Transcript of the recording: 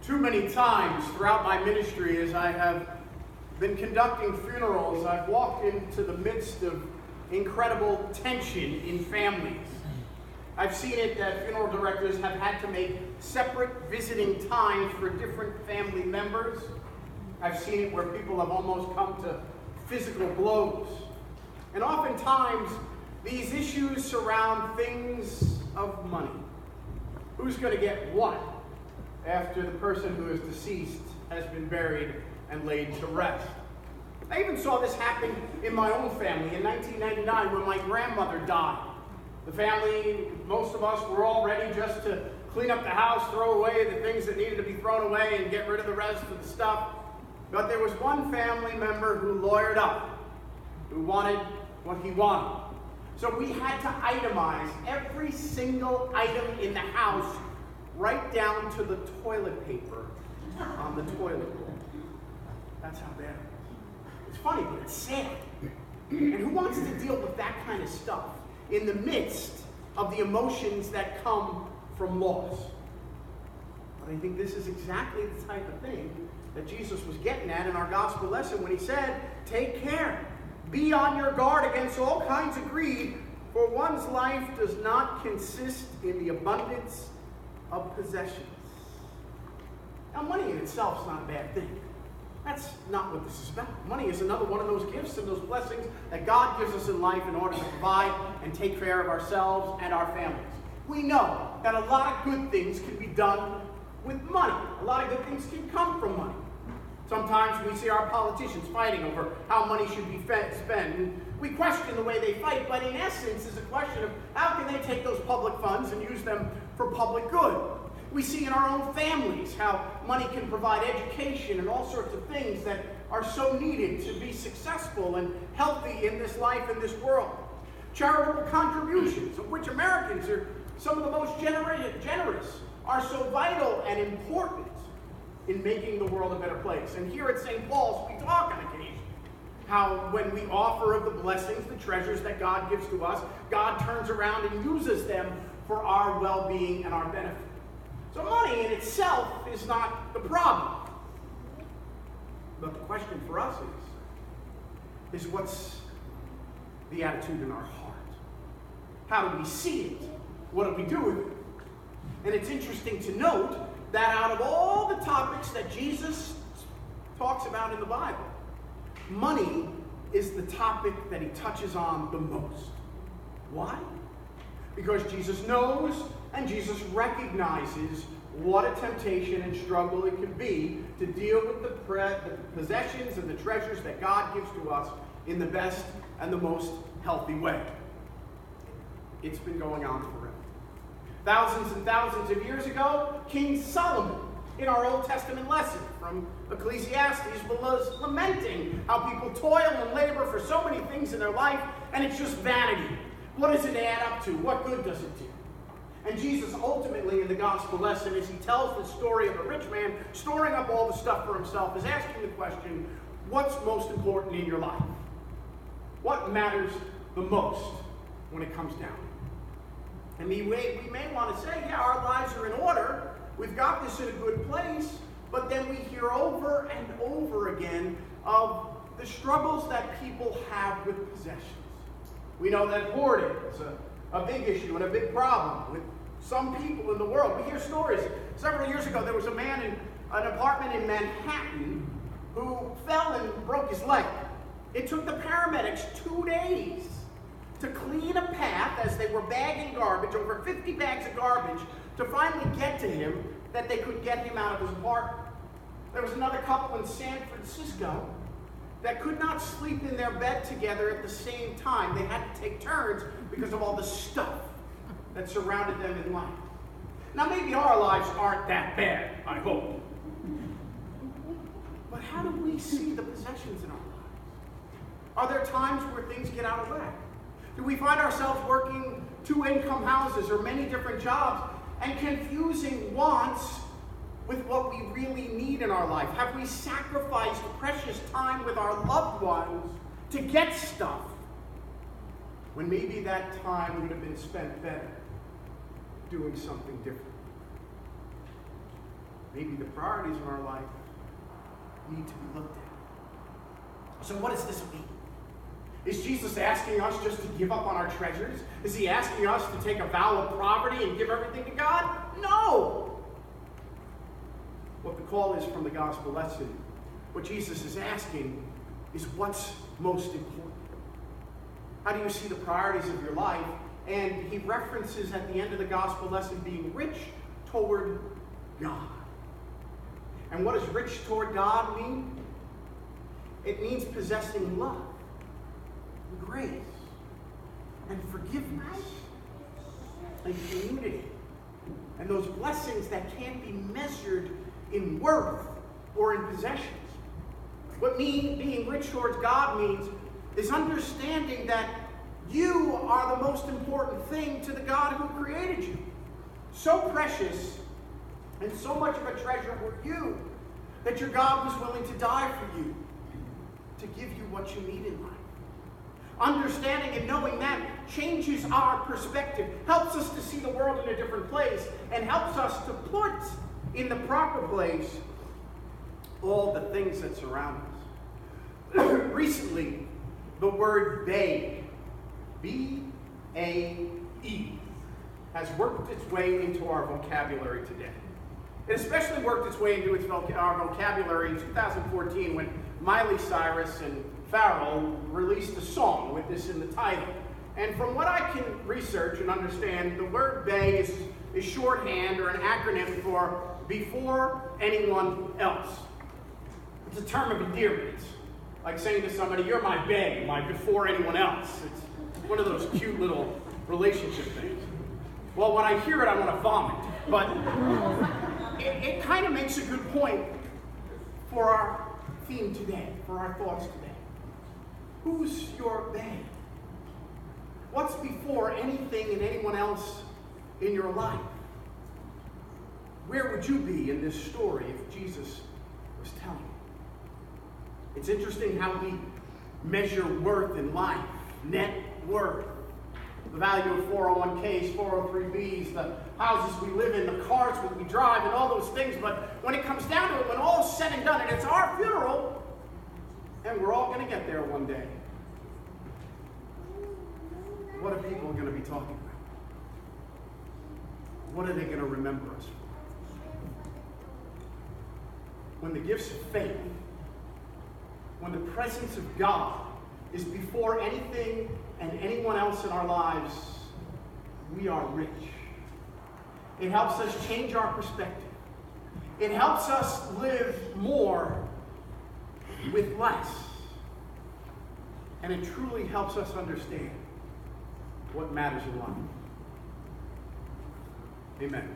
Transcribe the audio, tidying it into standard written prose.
Too many times throughout my ministry, as I have been conducting funerals, I've walked into the midst of incredible tension in families. I've seen it that funeral directors have had to make separate visiting times for different family members. I've seen it where people have almost come to physical blows. And oftentimes, these issues surround things of money. Who's going to get what after the person who is deceased has been buried and laid to rest? I even saw this happen in my own family in 1999 when my grandmother died. The family, most of us, were all ready just to clean up the house, throw away the things that needed to be thrown away, and get rid of the rest of the stuff. But there was one family member who lawyered up, who wanted what he wanted. So we had to itemize every single item in the house, right down to the toilet paper on the toilet roll. That's how bad it was. It's funny, but it's sad. And who wants to deal with that kind of stuff in the midst of the emotions that come from loss? But I think this is exactly the type of thing that Jesus was getting at in our gospel lesson when he said, take care. Be on your guard against all kinds of greed, for one's life does not consist in the abundance of possessions. Now, money in itself is not a bad thing. That's not what this is about. Money is another one of those gifts and those blessings that God gives us in life in order to provide and take care of ourselves and our families. We know that a lot of good things can be done with money. A lot of good things can come from money. Sometimes we see our politicians fighting over how money should be spent. And we question the way they fight, but in essence, it's a question of how can they take those public funds and use them for public good. We see in our own families how money can provide education and all sorts of things that are so needed to be successful and healthy in this life, in this world. Charitable contributions, of which Americans are some of the most generous, are so vital and important in making the world a better place. And here at St. Paul's, we talk on occasion how when we offer of the blessings, the treasures that God gives to us, God turns around and uses them for our well-being and our benefit. So money in itself is not the problem. But the question for us is what's the attitude in our heart? How do we see it? What do we do with it? And it's interesting to note that out of all the topics that Jesus talks about in the Bible, money is the topic that he touches on the most. Why? Because Jesus knows and Jesus recognizes what a temptation and struggle it can be to deal with the possessions and the treasures that God gives to us in the best and the most healthy way. It's been going on forever. Thousands and thousands of years ago, King Solomon, in our Old Testament lesson from Ecclesiastes, was lamenting how people toil and labor for so many things in their life, and it's just vanity. What does it add up to? What good does it do? And Jesus ultimately in the gospel lesson, as he tells the story of a rich man storing up all the stuff for himself, is asking the question, what's most important in your life? What matters the most when it comes down? And we may want to say, yeah, our lives are in order. We've got this in a good place. But then we hear over and over again of the struggles that people have with possessions. We know that hoarding is a big issue and a big problem with some people in the world. We hear stories. Several years ago, there was a man in an apartment in Manhattan who fell and broke his leg. It took the paramedics 2 days to clean a path as they were bagging garbage, over 50 bags of garbage, to finally get to him, that they could get him out of his apartment. There was another couple in San Francisco that could not sleep in their bed together at the same time. They had to take turns because of all the stuff that surrounded them in life. Now, maybe our lives aren't that bad, I hope. But how do we see the possessions in our lives? Are there times where things get out of whack? Do we find ourselves working 2 income houses or many different jobs and confusing wants with what we really need in our life? Have we sacrificed precious time with our loved ones to get stuff when maybe that time would have been spent better doing something different. Maybe the priorities in our life need to be looked at. So what does this mean? Is Jesus asking us just to give up on our treasures? Is he asking us to take a vow of poverty and give everything to God? No! What the call is from the gospel lesson, what Jesus is asking is what's most important. How do you see the priorities of your life? And he references at the end of the gospel lesson being rich toward God. And what does rich toward God mean? It means possessing love, and grace, and forgiveness, and community, and those blessings that can't be measured in worth or in possessions. What being rich towards God means is understanding that you are the most important thing to the God who created you. So precious and so much of a treasure were you that your God was willing to die for you, to give you what you need in life. Understanding and knowing that changes our perspective, helps us to see the world in a different place, and helps us to put in the proper place all the things that surround us. Recently, the word BAE, B-A-E, has worked its way into our vocabulary today. It especially worked its way into our vocabulary in 2014 when Miley Cyrus and Pharrell released a song with this in the title. And from what I can research and understand, the word BAE is shorthand or an acronym for before anyone else. It's a term of endearment. It's like saying to somebody, you're my BAE, my before anyone else. It's one of those cute little relationship things. Well, when I hear it, I want to vomit. But it kind of makes a good point for our theme today, for our thoughts today. Who's your BAE? What's before anything and anyone else in your life? Where would you be in this story if Jesus was telling you? It's interesting how we measure worth in life, net worth. The value of 401ks, 403bs, the houses we live in, the cars that we drive, and all those things. But when it comes down to it, when all is said and done, and it's our funeral, and we're all going to get there one day, what are people going to be talking about? What are they going to remember us for? When the gifts of faith, when the presence of God is before anything and anyone else in our lives, we are rich. It helps us change our perspective. It helps us live more with less. And it truly helps us understand what matters in life. Amen.